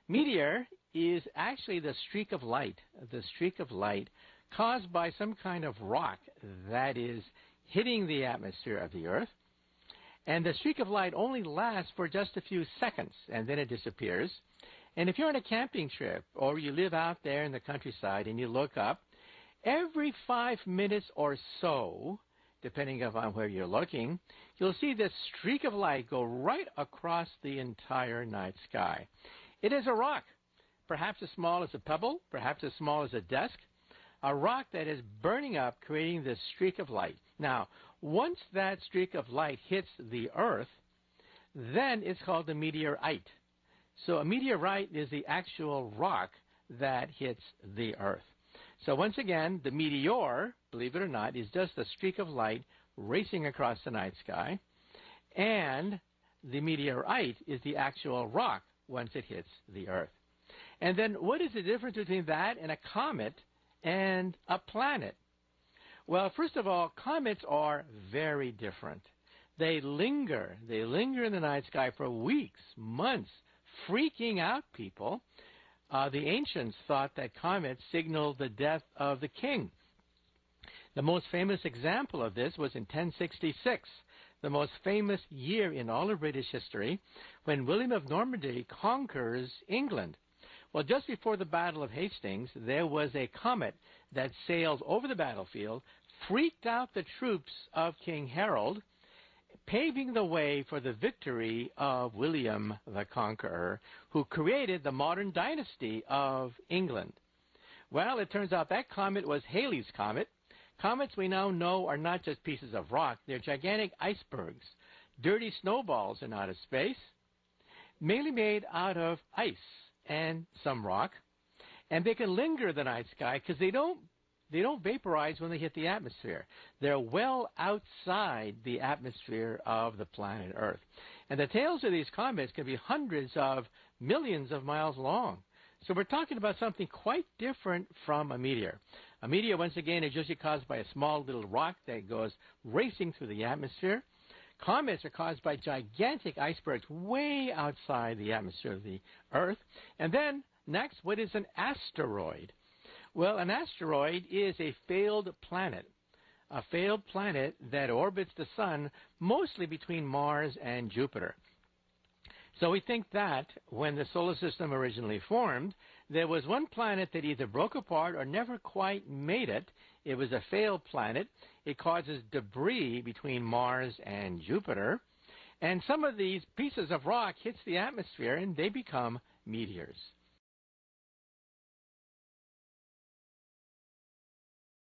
Meteor is actually the streak of light caused by some kind of rock that is hitting the atmosphere of the Earth. And the streak of light only lasts for just a few seconds, and then it disappears. And if you're on a camping trip or you live out there in the countryside and you look up, every 5 minutes or so, depending upon where you're looking, you'll see this streak of light go right across the entire night sky. It is a rock, perhaps as small as a pebble, perhaps as small as a desk, a rock that is burning up, creating this streak of light. Now, once that streak of light hits the Earth, then it's called a meteorite. So a meteorite is the actual rock that hits the Earth. So once again, the meteor, believe it or not, is just a streak of light racing across the night sky, and the meteorite is the actual rock once it hits the Earth. And then what is the difference between that and a comet and a planet? Well, first of all, comets are very different. They linger in the night sky for weeks, months, freaking out people. The ancients thought that comets signaled the death of the king. The most famous example of this was in 1066, the most famous year in all of British history, when William of Normandy conquers England. Well, just before the Battle of Hastings, there was a comet that sailed over the battlefield, freaked out the troops of King Harold, paving the way for the victory of William the Conqueror, who created the modern dynasty of England. Well, it turns out that comet was Halley's Comet. Comets we now know are not just pieces of rock. They're gigantic icebergs, dirty snowballs in outer space, mainly made out of ice and some rock. And they can linger in the night sky because they don't vaporize when they hit the atmosphere. They're well outside the atmosphere of the planet Earth. And the tails of these comets can be hundreds of millions of miles long. So we're talking about something quite different from a meteor. A meteor, once again, is usually caused by a small little rock that goes racing through the atmosphere. Comets are caused by gigantic icebergs way outside the atmosphere of the Earth. And then, next, what is an asteroid? Well, an asteroid is a failed planet that orbits the sun mostly between Mars and Jupiter. So we think that when the solar system originally formed, there was one planet that either broke apart or never quite made it. It was a failed planet. It causes debris between Mars and Jupiter. And some of these pieces of rock hits the atmosphere and they become meteors.